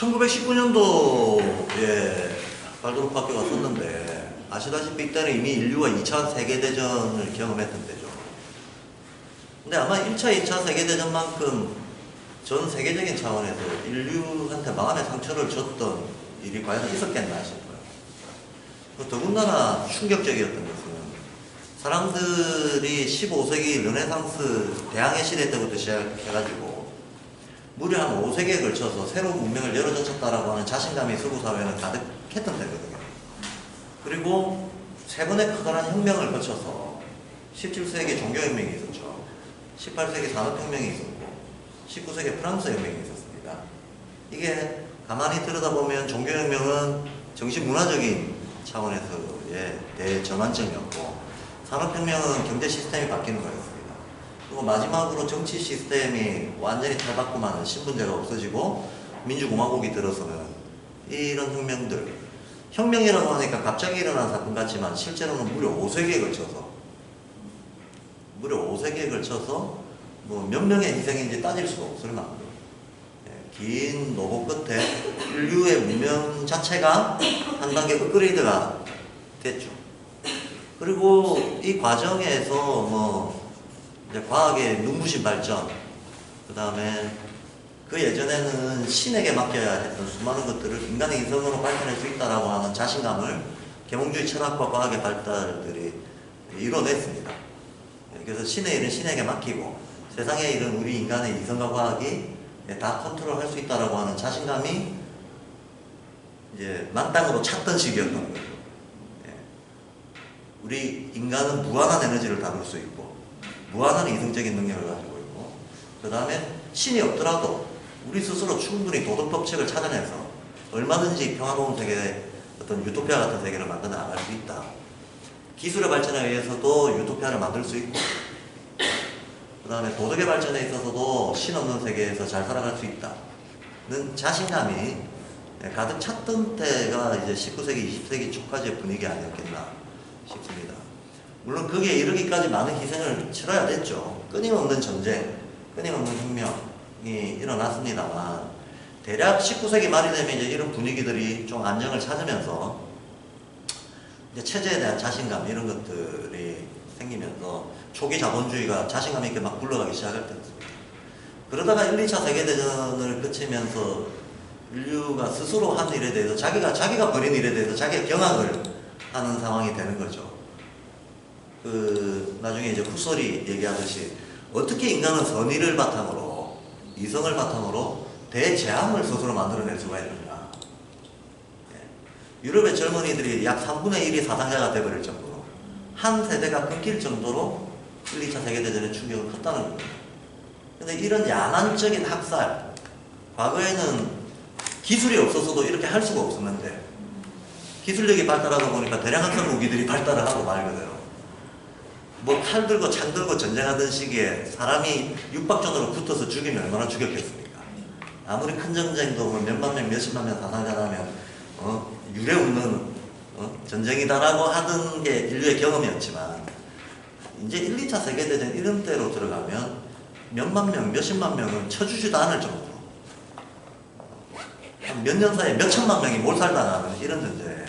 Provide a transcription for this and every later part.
1919년도에 발도록 학교가 썼는데 아시다시피 이때는 이미 인류가 2차 세계대전을 경험했던 때죠. 근데 아마 1차, 2차 세계대전만큼 전 세계적인 차원에서 인류한테 마음의 상처를 줬던 일이 과연 있었겠나 싶어요. 더군다나 충격적이었던 것은 사람들이 15세기 르네상스 대항해 시대 때부터 시작해가지고 무려 한 5세기에 걸쳐서 새로운 문명을 열어젖혔다라고 하는 자신감이 서구 사회는 가득했던 때거든요. 그리고 세 번의 커다란 혁명을 거쳐서 17세기 종교혁명이 있었죠. 18세기 산업혁명이 있었고 19세기 프랑스 혁명이 있었습니다. 이게 가만히 들여다보면 종교혁명은 정신문화적인 차원에서의 대전환점이었고 산업혁명은 경제 시스템이 바뀌는 거였습니다. 그리고 마지막으로 정치 시스템이 완전히 탈바꿈하는 신분제가 없어지고 민주공화국이 들어서는 이런 혁명들, 혁명이라고 하니까 갑자기 일어난 사건 같지만 실제로는 무려 5세기에 걸쳐서 뭐 몇 명의 희생인지 따질 수가 없을 만큼 긴 노고 끝에 인류의 문명 자체가 한 단계 업그레이드가 됐죠. 그리고 이 과정에서 뭐 이제 과학의 눈부신 발전, 그 다음에 그 예전에는 신에게 맡겨야 했던 수많은 것들을 인간의 이성으로 발견할 수 있다라고 하는 자신감을 계몽주의 철학과 과학의 발달들이 이뤄냈습니다. 그래서 신의 일은 신에게 맡기고 세상의 일은 우리 인간의 이성과 과학이 다 컨트롤할 수 있다라고 하는 자신감이 이제 만땅으로 찼던 시기였던 거예요. 우리 인간은 무한한 에너지를 다룰 수 있고 무한한 이성적인 능력을 가지고 있고 그 다음에 신이 없더라도 우리 스스로 충분히 도덕법칙을 찾아내서 얼마든지 평화로운 세계의 어떤 유토피아 같은 세계를 만들어 나갈 수 있다. 기술의 발전에 의해서도 유토피아를 만들 수 있고 그 다음에 도덕의 발전에 있어서도 신 없는 세계에서 잘 살아갈 수 있다는 자신감이 가득 찼던 때가 이제 19세기, 20세기 초까지의 분위기 아니었겠나 싶습니다. 물론 거기에 이르기까지 많은 희생을 치러야 됐죠. 끊임없는 전쟁, 끊임없는 혁명이 일어났습니다만 대략 19세기 말이 되면 이제 이런 분위기들이 좀 안정을 찾으면서 이제 체제에 대한 자신감 이런 것들이 생기면서 초기 자본주의가 자신감 있게 막 굴러가기 시작할 때였습니다. 그러다가 1, 2차 세계대전을 거치면서 인류가 스스로 한 일에 대해서 자기가 벌인 일에 대해서 자기가 경악을 하는 상황이 되는 거죠. 나중에 이제 후설이 얘기하듯이 어떻게 인간은 선의를 바탕으로 이성을 바탕으로 대재앙을 스스로 만들어낼 수가 있느냐. 유럽의 젊은이들이 약 3분의 1이 사상자가 되어버릴 정도로 한 세대가 끊길 정도로 1, 2차 세계대전의 충격은 컸다는 겁니다. 근데 이런 야만적인 학살, 과거에는 기술이 없어서도 이렇게 할 수가 없었는데 기술력이 발달하다 보니까 대량학살 무기들이 발달을 하고 말 그대로 뭐 칼 들고 창 들고 전쟁하던 시기에 사람이 육박전으로 붙어서 죽이면 얼마나 죽였겠습니까? 아무리 큰 전쟁도 뭐 몇만 명, 몇십만 명 사상자라면 유례 없는 전쟁이다라고 하던 게 인류의 경험이었지만 이제 1, 2차 세계대전 이런 때로 들어가면 몇만 명, 몇십만 명은 쳐주지도 않을 정도로 몇 년 사이에 몇천만 명이 몰살당하는 이런 전쟁을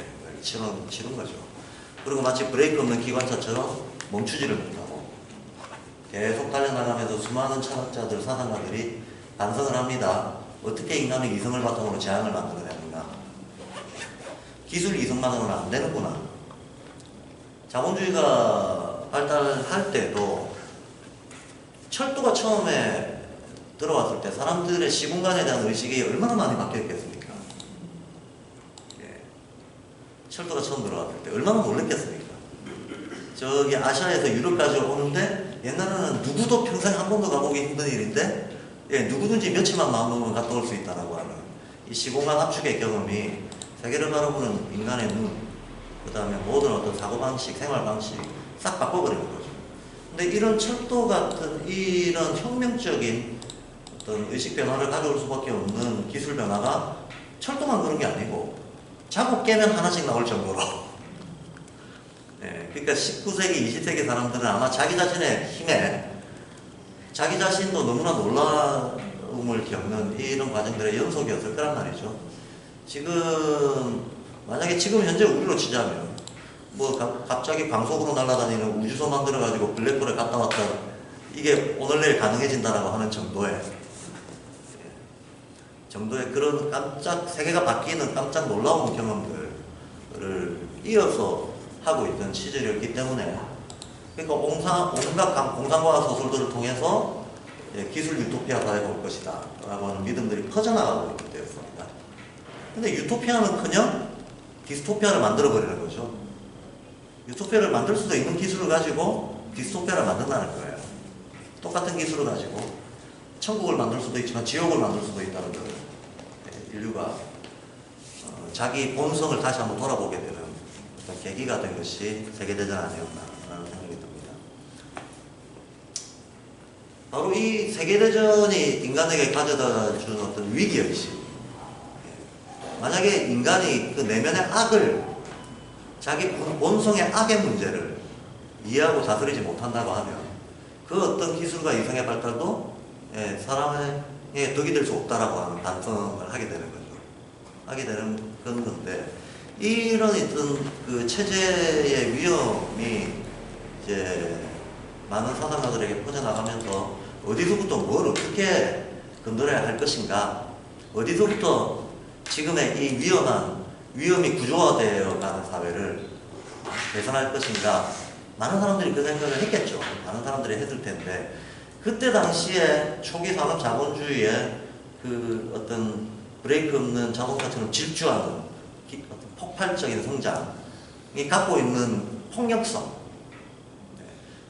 치른 거죠. 그리고 마치 브레이크 없는 기관차처럼 멈추지를 못하고 계속 달려나가면서 수많은 철학자들, 사상가들이 반성을 합니다. 어떻게 인간의 이성을 바탕으로 재앙을 만들어내는가. 기술 이성만으로는 안 되는구나. 자본주의가 발달할 때도 철도가 처음에 들어왔을 때 사람들의 시공간에 대한 의식이 얼마나 많이 바뀌었겠습니까? 철도가 처음 들어왔을 때 얼마나 놀랬겠습니까? 저기 아시아에서 유럽까지 오는데 옛날에는 누구도 평생 한 번도 가보기 힘든 일인데 누구든지 며칠만 마음먹으면 갔다 올 수 있다라고 하는 이 시공간 압축의 경험이 세계를 바라보는 인간의 눈, 그 다음에 모든 어떤 사고방식, 생활방식 싹 바꿔버리는 거죠. 근데 이런 철도 같은 이런 혁명적인 어떤 의식 변화를 가져올 수밖에 없는 기술 변화가 철도만 그런 게 아니고 자국 깨면 하나씩 나올 정도로 그러니까 19세기, 20세기 사람들은 아마 자기 자신의 힘에 자기 자신도 너무나 놀라움을 겪는 이런 과정들의 연속이었을 거란 말이죠. 지금 만약에 지금 현재 우리로 치자면 뭐 갑자기 광속으로 날아다니는 우주선 만들어가지고 블랙홀에 갔다 왔다 이게 오늘 내일 가능해진다라고 하는 정도의 그런 깜짝 세계가 바뀌는 깜짝 놀라운 경험들을 이어서 하고 있던 시절이었기 때문에 그러니까 온갖 공상과학 소설들을 통해서 기술 유토피아 사회가 올 것이다 라고 하는 믿음들이 퍼져나가고 있기 때였습니다. 근데 유토피아는커녕 디스토피아를 만들어버리는 거죠. 유토피아를 만들 수도 있는 기술을 가지고 디스토피아를 만든다는 거예요. 똑같은 기술을 가지고 천국을 만들 수도 있지만 지옥을 만들 수도 있다는 거예요. 인류가 자기 본성을 다시 한번 돌아보게 되는 어떤 계기가 된 것이 세계대전 아니었나라는 생각이 듭니다. 바로 이 세계대전이 인간에게 가져다 준 어떤 위기의식. 만약에 인간이 그 내면의 악을, 자기 본성의 악의 문제를 이해하고 다스리지 못한다고 하면 그 어떤 기술과 이성의 발달도 사람의 덕이 될 수 없다라고 하는 반성을 하게 되는 거죠. 하게 되는 건데, 이런 어떤 그 체제의 위험이 이제 많은 사상가들에게 퍼져나가면서 어디서부터 뭘 어떻게 건드려야 할 것인가, 어디서부터 지금의 이 위험이 구조화되어 가는 사회를 개선할 것인가, 많은 사람들이 그 생각을 했겠죠. 많은 사람들이 했을 텐데, 그때 당시에 초기 산업 자본주의의 그 어떤 브레이크 없는 자동차처럼 질주하는 어떤 폭발적인 성장이 갖고 있는 폭력성,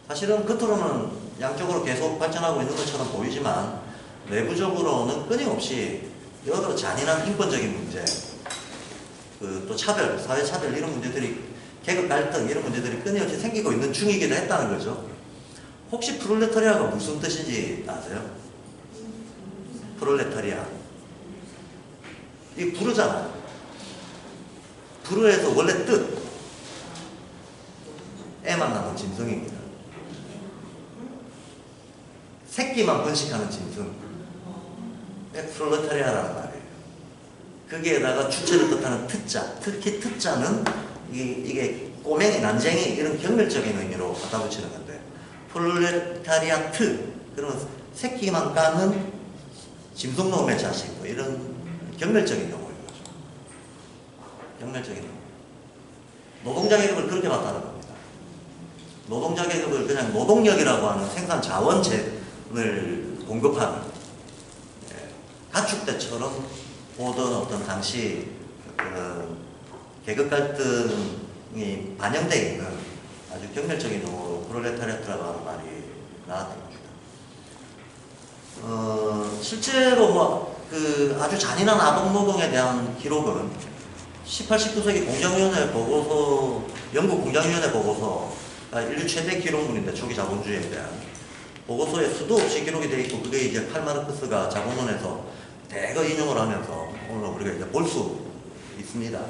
사실은 겉으로는 양쪽으로 계속 발전하고 있는 것처럼 보이지만 내부적으로는 끊임없이 여러 잔인한 인권적인 문제, 또 차별, 사회 차별 이런 문제들이, 계급 갈등 이런 문제들이 끊임없이 생기고 있는 중이기도 했다는 거죠. 혹시 프롤레타리아가 무슨 뜻인지 아세요? 프롤레타리아. 이 부르잖아요. 부르에서 원래 뜻, 애만 낳는 짐승입니다. 새끼만 번식하는 짐승. 프롤레타리아라는 말이에요. 거기에다가 주체를 뜻하는 특자, 특히 특자는 이게 꼬맹이, 난쟁이 이런 경멸적인 의미로 갖다 붙이는 건데, 프롤레타리아트, 그러면 새끼만 까는 짐승놈의 자식, 뭐 이런 경멸적인 용어인 거죠. 경멸적인 용어. 노동자 계급을 그렇게 봤다는 겁니다. 노동자 계급을 그냥 노동력이라고 하는 생산 자원을 공급하는, 가축대처럼 보던 어떤 당시 계급 갈등이 반영되어 있는 아주 경멸적인 용어로 프롤레타리아트라고 하는 말이 나왔던 겁니다. 실제로 아주 잔인한 아동노동에 대한 기록은 18, 19세기 공장위원회 보고서, 영국 공장위원회 보고서가 인류 최대 기록물인데, 초기 자본주의에 대한 보고서에 수도 없이 기록이 되어 있고, 그게 이제 칼 마르크스가 자본론에서 대거 인용을 하면서 오늘 우리가 이제 볼 수 있습니다.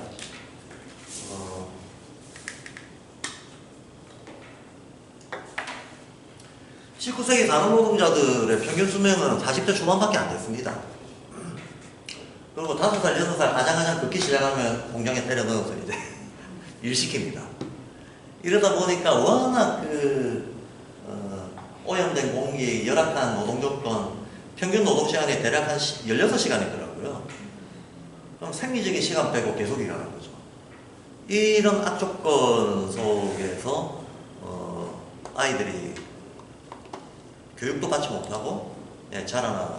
19세기 산업노동자들의 평균 수명은 40대 초반밖에 안 됐습니다. 그리고 5살, 6살 가장가장 걷기 시작하면 공장에 때려 넣어서 이제 일 시킵니다. 이러다 보니까 워낙 오염된 공기, 열악한 노동조건, 평균 노동시간이 대략 한 16시간이더라고요. 그럼 생리적인 시간 빼고 계속 일하는 거죠. 이런 악조건 속에서 아이들이 교육도 받지 못하고 자라나는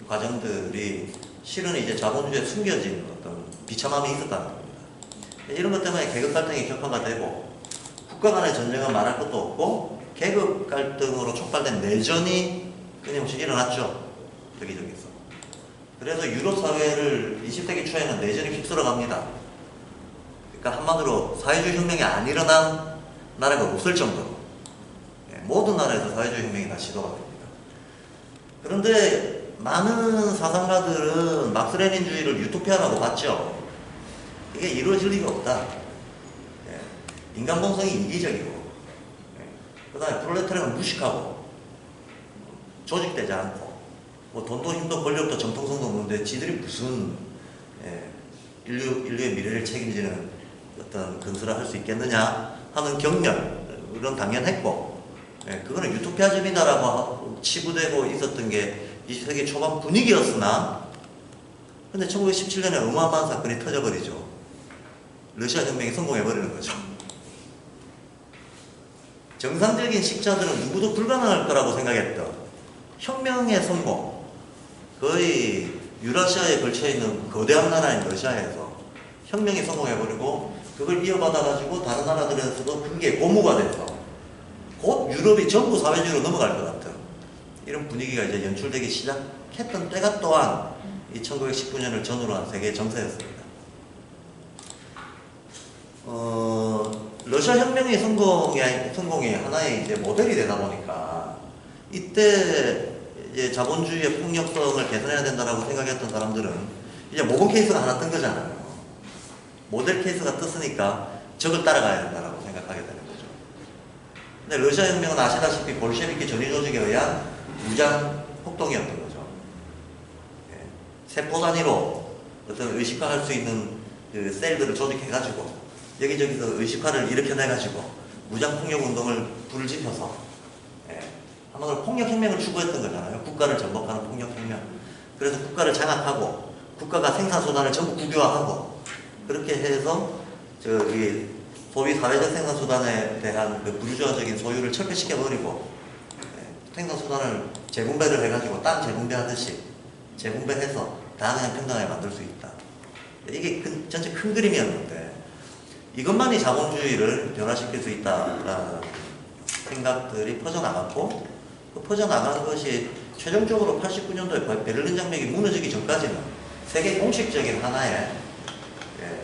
과정들이 실은 이제 자본주의에 숨겨진 어떤 비참함이 있었다는 겁니다. 이런 것 때문에 계급 갈등이 격화가 되고, 국가 간의 전쟁은 말할 것도 없고, 계급 갈등으로 촉발된 내전이 끊임없이 일어났죠. 여기저기서. 그래서 유럽 사회를 20세기 초에는 내전이 휩쓸어 갑니다. 그러니까 한마디로 사회주의 혁명이 안 일어난 나라가 없을 정도로 모든 나라에서 사회주의 혁명이 다 시도가 됩니다. 그런데 많은 사상가들은 막스레닌주의를 유토피아라고 봤죠. 이게 이루어질 리가 없다. 인간 본성이 이기적이고, 그 다음에 프롤레타리아는 무식하고 조직되지 않고, 뭐 돈도 힘도 권력도 정통성도 없는데 지들이 무슨 인류의 미래를 책임지는 어떤 건설을 할 수 있겠느냐 하는 경련은 당연했고, 예, 그거는 유토피아즘이다라고 치부되고 있었던 게 20세기 초반 분위기였으나, 근데 1917년에 어마어마한 사건이 터져버리죠. 러시아 혁명이 성공해버리는 거죠. 정상적인 식자들은 누구도 불가능할 거라고 생각했던 혁명의 성공, 거의 유라시아에 걸쳐있는 거대한 나라인 러시아에서 혁명이 성공해버리고 그걸 이어받아가지고 다른 나라들에서도 그게 고무가 돼서 곧 유럽이 전부 사회주의로 넘어갈 것 같은 이런 분위기가 이제 연출되기 시작했던 때가 또한 이 1919년을 전후로 한 세계 정세였습니다. 러시아 혁명의 성공이 하나의 이제 모델이 되다 보니까 이때 이제 자본주의의 폭력성을 개선해야 된다라고 생각했던 사람들은 이제 모범 케이스가 하나 뜬 거잖아요. 모델 케이스가 떴으니까 적을 따라가야 된다라고 생각하게 되는 거죠. 근데 러시아 혁명은 아시다시피 볼셰비키 전위 조직에 의한 무장 폭동이었던 거죠. 예. 세포 단위로 어떤 의식화할 수 있는 그 셀들을 조직해가지고 여기저기서 의식화를 일으켜내가지고 무장폭력운동을 불을 지펴서, 예, 한마디로 폭력혁명을 추구했던 거잖아요. 국가를 전복하는 폭력혁명. 그래서 국가를 장악하고 국가가 생산수단을 전부 국유화하고 그렇게 해서 저기 소위 사회적 생산수단에 대한 그 부르주아적인 소유를 철폐시켜버리고, 예, 생산수단을 재분배를 해가지고 땅 재분배하듯이 재분배해서 다 그냥 평등하게 만들 수 있다. 이게 전체 큰 그림이었는데 이것만이 자본주의를 변화시킬 수 있다라는 생각들이 퍼져나갔고, 그 퍼져나간 것이 최종적으로 89년도에 베를린 장벽이 무너지기 전까지는 세계 공식적인 하나의, 예,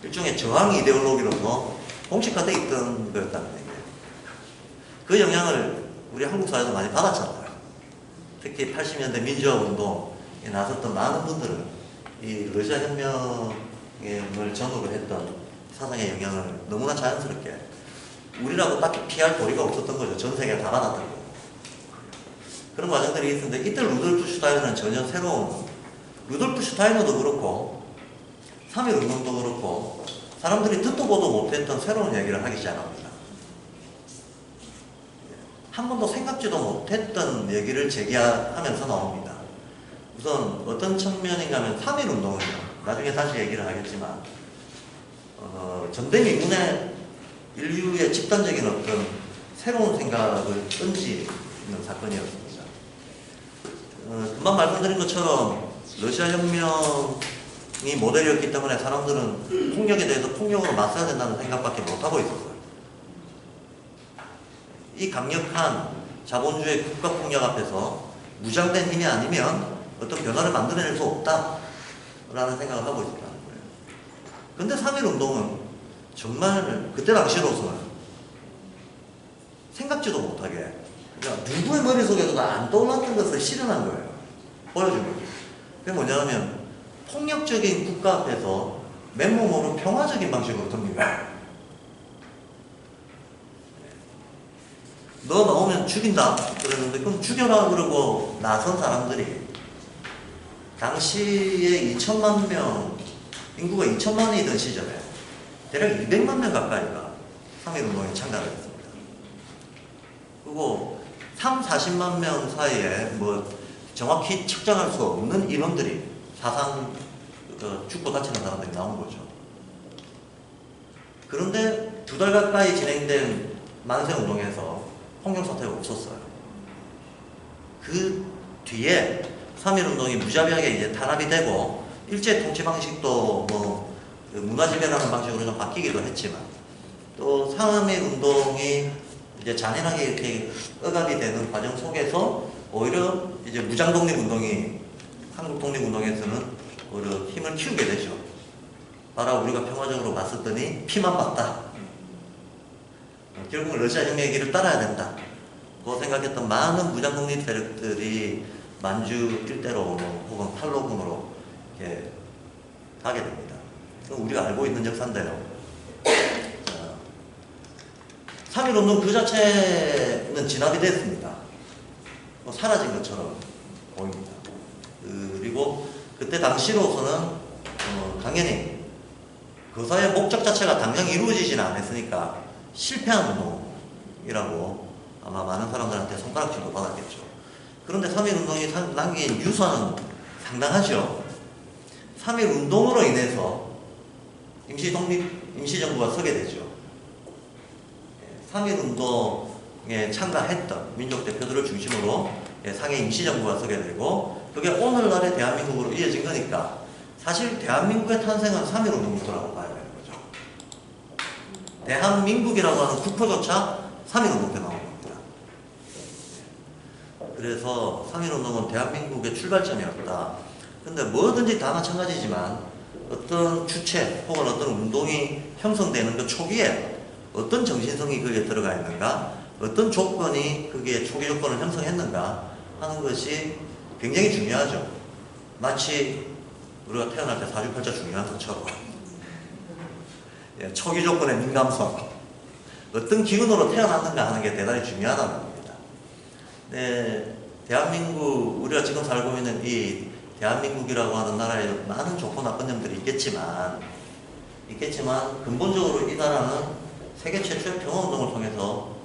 일종의 저항 이데올로기로서 공식화되어 있던 거였다는 얘기예요. 그 영향을 우리 한국 사회도 많이 받았잖아요. 특히 80년대 민주화운동에 나섰던 많은 분들은 이 러시아 혁명을 전후로 했던 사상의 영향을 너무나 자연스럽게 우리라고 딱히 피할 도리가 없었던 거죠. 전 세계가 다 받았던 거예요. 그런 과정들이 있었는데 이때 루돌프 슈타이너는 전혀 새로운, 루돌프 슈타이너도 그렇고 3.1운동도 그렇고 사람들이 듣도 보도 못했던 새로운 얘기를 하기 시작합니다. 한 번도 생각지도 못했던 얘기를 제기하면서 나옵니다. 우선 어떤 측면인가 하면 3.1운동은요, 나중에 다시 얘기를 하겠지만 전대미 이후에 인류의 집단적인 어떤 새로운 생각을 던지는 사건이었습니다. 금방 말씀드린 것처럼 러시아 혁명이 모델이었기 때문에 사람들은 폭력에 대해서 폭력으로 맞서야 된다는 생각밖에 못하고 있었어요. 이 강력한 자본주의 국가폭력 앞에서 무장된 힘이 아니면 어떤 변화를 만들어낼 수 없다라는 생각을 하고 있었다는 거예요. 근데 3.1운동은 정말 그때 당시로서는 생각지도 못하게, 그러니까 누구의 머릿속에도 안 떠올랐던 것을 실현한 거예요. 보여준 거죠. 그게 뭐냐면 폭력적인 국가 앞에서 맨몸으로 평화적인 방식으로 듭니다. 너 나오면 죽인다 그랬는데 그럼 죽여라 그러고 나선 사람들이 당시에 2천만 명, 인구가 2천만이던 시절에 대략 200만 명 가까이가 3.1운동에 참가를 했습니다. 그리고 3, 40만 명 사이에 뭐 정확히 측정할 수 없는 인원들이 사상 죽고 다치는 사람들이 나온 거죠. 그런데 2달 가까이 진행된 만세운동에서 폭력 사태가 없었어요. 그 뒤에 3.1운동이 무자비하게 이제 탄압이 되고 일제 통치 방식도 뭐 문화지배라는 방식으로 좀 바뀌기도 했지만 또 3.1운동이 이제 잔인하게 이렇게 억압이 되는 과정 속에서 오히려 이제 무장 독립운동이 한국 독립운동에서는 오히려 힘을 키우게 되죠. 봐라 우리가 평화적으로 맞섰더니 피만 봤다. 결국은 러시아 혁명의 길을 따라야 된다. 고 생각했던 많은 무장 독립 세력들이 만주 일대로 혹은 팔로군으로 이렇게 가게 됩니다. 우리가 알고 있는 역사인데요. 3.1운동 그 자체는 진압이 됐습니다. 사라진 것처럼 보입니다. 그리고 그때 당시로서는 당연히 거사의 목적 자체가 당장 이루어지지는 않았으니까 실패한 운동이라고 아마 많은 사람들한테 손가락질도 받았겠죠. 그런데 3.1운동이 남긴 유서는 상당하죠. 3.1운동으로 인해서 임시정부가 서게 되죠. 3.1운동에 참가했던 민족 대표들을 중심으로 상해 임시정부가 서게 되고, 그게 오늘날의 대한민국으로 이어진 거니까 사실 대한민국의 탄생은 3.1운동부터라고 봐야 되는 거죠. 대한민국이라고 하는 국호조차 3.1운동 때 나온 겁니다. 그래서 3.1운동은 대한민국의 출발점이었다. 근데 뭐든지 다 마찬가지지만 어떤 주체 혹은 어떤 운동이 형성되는 그 초기에 어떤 정신성이 거기에 들어가 있는가, 어떤 조건이 거기에 초기 조건을 형성했는가 하는 것이 굉장히 중요하죠. 마치 우리가 태어날 때 사주팔자 중요한 것처럼 초기 조건의 민감성, 어떤 기운으로 태어났는가 하는 게 대단히 중요하다는 겁니다. 네, 대한민국, 우리가 지금 살고 있는 이 대한민국이라고 하는 나라에 많은 좋고 나쁜 점들이 있겠지만 근본적으로 이 나라는 세계 최초의 평화운동을 통해서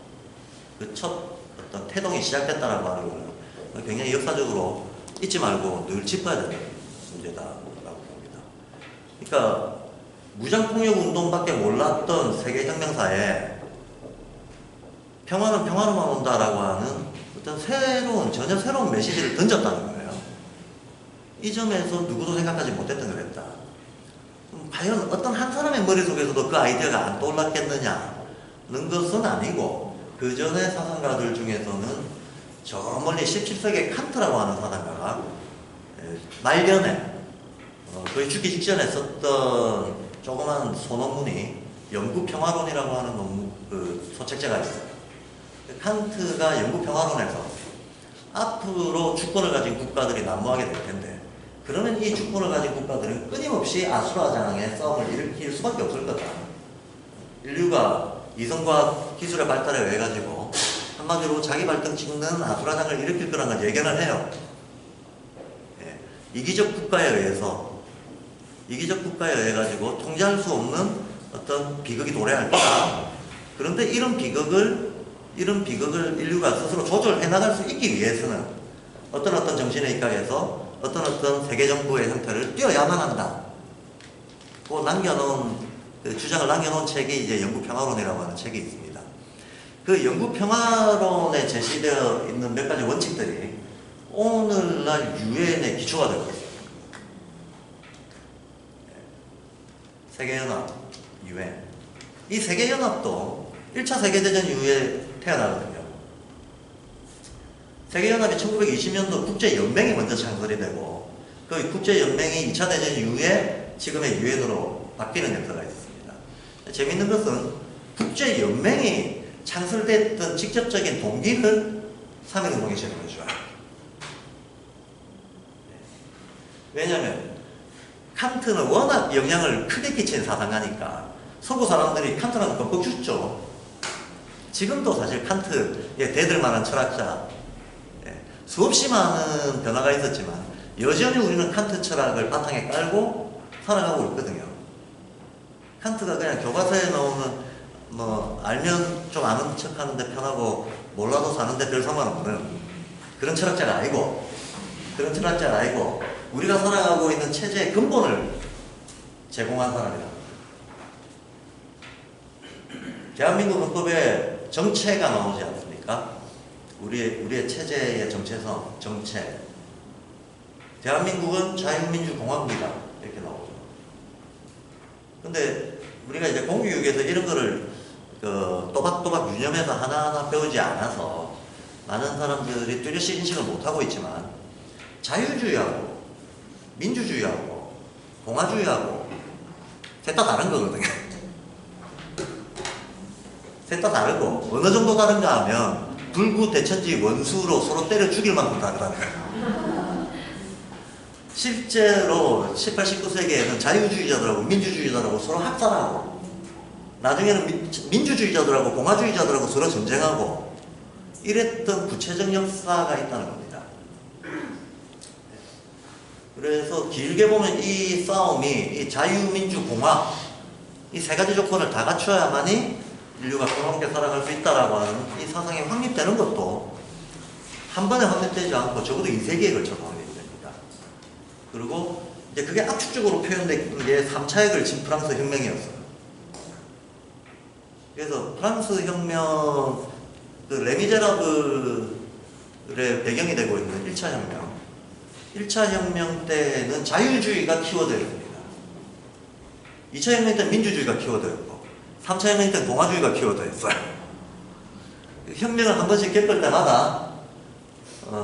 그 첫 어떤 태동이 시작됐다라고 하는 것은 굉장히 역사적으로 잊지 말고 늘 짚어야 되는 문제다라고 봅니다. 그러니까 무장폭력운동밖에 몰랐던 세계혁명사에 평화는 평화로만 온다라고 하는 어떤 전혀 새로운 메시지를 던졌다는 거예요. 이 점에서 누구도 생각하지 못했던 거랬다. 과연 어떤 한 사람의 머릿속에서도 그 아이디어가 안 떠올랐겠느냐는 것은 아니고, 그 전에 사상가들 중에서는 저 멀리 17세기 칸트라고 하는 사상가가 말년에 거의 죽기 직전에 썼던 조그만 소논문이 영구평화론이라고 하는 소책자가 있어요. 칸트가 영구평화론에서 앞으로 주권을 가진 국가들이 난무하게 될 텐데, 그러면 이 주권을 가진 국가들은 끊임없이 아수라장의 싸움을 일으킬 수밖에 없을 거다. 인류가 이성과학 기술의 발달에 의해 가지고 한마디로 자기 발등 찍는 아수라장을 일으킬 거라는 걸 예견을 해요. 이기적 국가에 의해 가지고 통제할 수 없는 어떤 비극이 도래할 거다. 그런데 이런 비극을 인류가 스스로 조절해 나갈 수 있기 위해서는 어떤 정신에 입각해서 어떤 세계정부의 형태를 띄어야만 한다. 그 주장을 남겨놓은 책이 이제 영구평화론이라고 하는 책이 있습니다. 그 영구평화론에 제시되어 있는 몇 가지 원칙들이 오늘날 유엔의 기초가 되고 있습니다. 세계연합, 유엔. 이 세계연합도 1차 세계대전 이후에 태어나거든요. 세계연합이 1920년도 국제연맹이 먼저 창설이 되고, 그 국제연맹이 2차 대전 이후에 지금의 유엔으로 바뀌는 역사가 있습니다. 재미있는 것은 국제연맹이 창설됐던 직접적인 동기를 3.1운동이 제공해줘요. 왜냐하면 칸트는 워낙 영향을 크게 끼친 사상가니까 서구 사람들이 칸트라는 거 뻑뻑 죽죠. 지금도 사실 칸트에 대들 만한 철학자, 수없이 많은 변화가 있었지만 여전히 우리는 칸트 철학을 바탕에 깔고 살아가고 있거든요. 칸트가 그냥 교과서에 나오는 알면 좀 아는 척 하는데 편하고 몰라도 사는데 별 상관없는 그런 철학자가 아니고, 우리가 살아가고 있는 체제의 근본을 제공한 사람이다. 대한민국 헌법에 정체가 나오지 않습니까? 우리의 체제의 정체성, 정체. 대한민국은 자유민주공화국이다. 이렇게 나오죠. 근데 우리가 이제 공교육에서 이런 거를 또박또박 유념해서 하나하나 배우지 않아서 많은 사람들이 뚜렷이 인식을 못하고 있지만, 자유주의하고 민주주의하고 공화주의하고 셋 다 다른 거거든요. 셋 다 다르고, 어느 정도 다른가 하면 불구 대천지 원수로 서로 때려 죽일 만큼 다르다는 거예요. 실제로 18, 19세기에는 자유주의자들하고 민주주의자들하고 서로 학살하고, 나중에는 민주주의자들하고 공화주의자들하고 서로 전쟁하고, 이랬던 구체적 역사가 있다는 겁니다. 그래서 길게 보면 이 싸움이 이 자유민주공화 이 세 가지 조건을 다 갖춰야만이 인류가 평화롭게 살아갈 수 있다라고 하는 이 사상이 확립되는 것도 한 번에 확립되지 않고 적어도 2세기에 걸쳐서 확립됩니다. 그리고 이제 그게 압축적으로 표현된 게 3차 핵을 진 프랑스 혁명이었어요. 그래서 프랑스 혁명, 그 레미제라블의 배경이 되고 있는 1차 혁명. 1차 혁명 때는 자유주의가 키워드였습니다. 2차 혁명 때는 민주주의가 키워드였고, 3차 혁명 때는 공화주의가 키워드였어요. 혁명을 한 번씩 겪을 때마다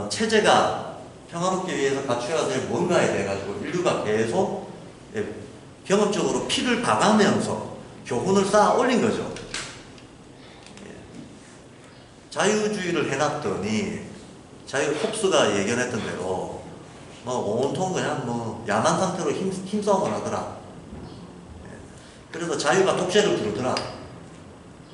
체제가 평화롭기 위해서 갖춰야 될 뭔가에 대해 가지고 인류가 계속 경험적으로 피를 봐가면서 교훈을 쌓아 올린 거죠. 자유주의를 해놨더니 홉스가 예견했던 대로 온통 그냥 야만 상태로 힘싸움을 하더라. 그래서 자유가 독재를 부르더라.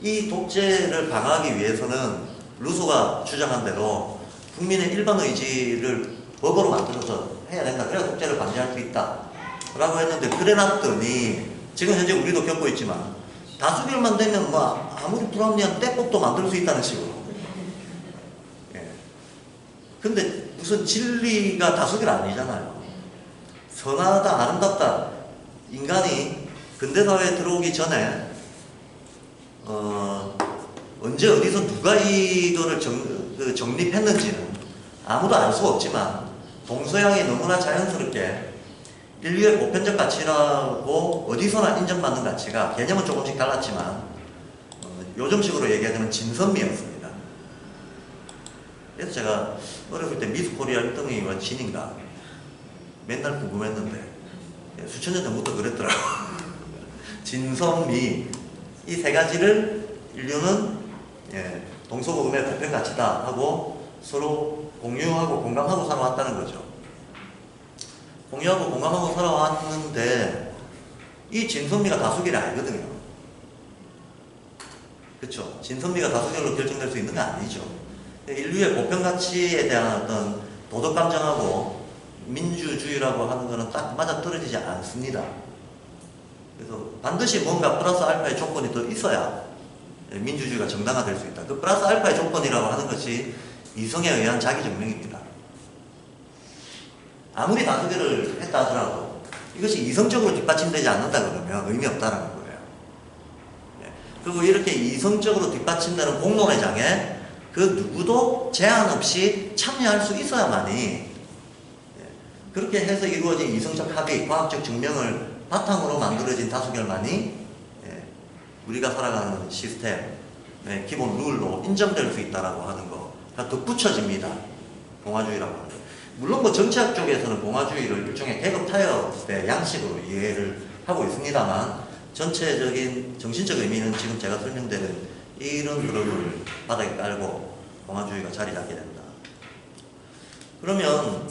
이 독재를 방어하기 위해서는 루소가 주장한 대로 국민의 일반 의지를 법으로 만들어서 해야 된다. 그래야 독재를 반대할 수 있다. 라고 했는데 그래놨더니 지금 현재 우리도 겪고 있지만 다수결만 되면 아무리 불합리한 떼국도 만들 수 있다는 식으로. 근데 무슨 진리가 다수결 아니잖아요. 선하다, 아름답다. 인간이 근대사회에 들어오기 전에 언제 어디서 누가 이거를 정립했는지는 아무도 알 수 없지만 동서양이 너무나 자연스럽게 인류의 보편적 가치라고 어디서나 인정받는 가치가 개념은 조금씩 달랐지만 요즘식으로 얘기하자면 진선미였습니다. 그래서 제가 어렸을 때 미스 코리아 1등이가 진인가 맨날 궁금했는데 수천 년 전부터 그랬더라고. 진선미 이 세 가지를 인류는 동서고금의 보편 가치다 하고 서로 공유하고 공감하고 살아왔다는 거죠. 공유하고 공감하고 살아왔는데 이 진선미가 다수결이 아니거든요. 그렇죠? 진선미가 다수결로 결정될 수 있는 게 아니죠. 인류의 보편 가치에 대한 어떤 도덕 감정하고 민주주의라고 하는 것은 딱 맞아 떨어지지 않습니다. 그래서 반드시 뭔가 플러스 알파의 조건이 더 있어야 민주주의가 정당화될 수 있다. 그 플러스 알파의 조건이라고 하는 것이 이성에 의한 자기증명입니다. 아무리 다수결을 했다 하더라도 이것이 이성적으로 뒷받침되지 않는다 그러면 의미 없다는 거예요. 그리고 이렇게 이성적으로 뒷받침되는 공론의 장에 그 누구도 제한 없이 참여할 수 있어야만이 그렇게 해서 이루어진 이성적 합의, 과학적 증명을 바탕으로 만들어진 다수결만이 우리가 살아가는 시스템의 기본 룰로 인정될 수 있다라고 하는 거가 덧붙여집니다. 공화주의라고 하는 거. 물론 정치학 쪽에서는 공화주의를 일종의 계급 타협의 양식으로 이해를 하고 있습니다만 전체적인 정신적 의미는 지금 제가 설명드린 이런 흐름을 바닥에 깔고 공화주의가 자리 잡게 된다. 그러면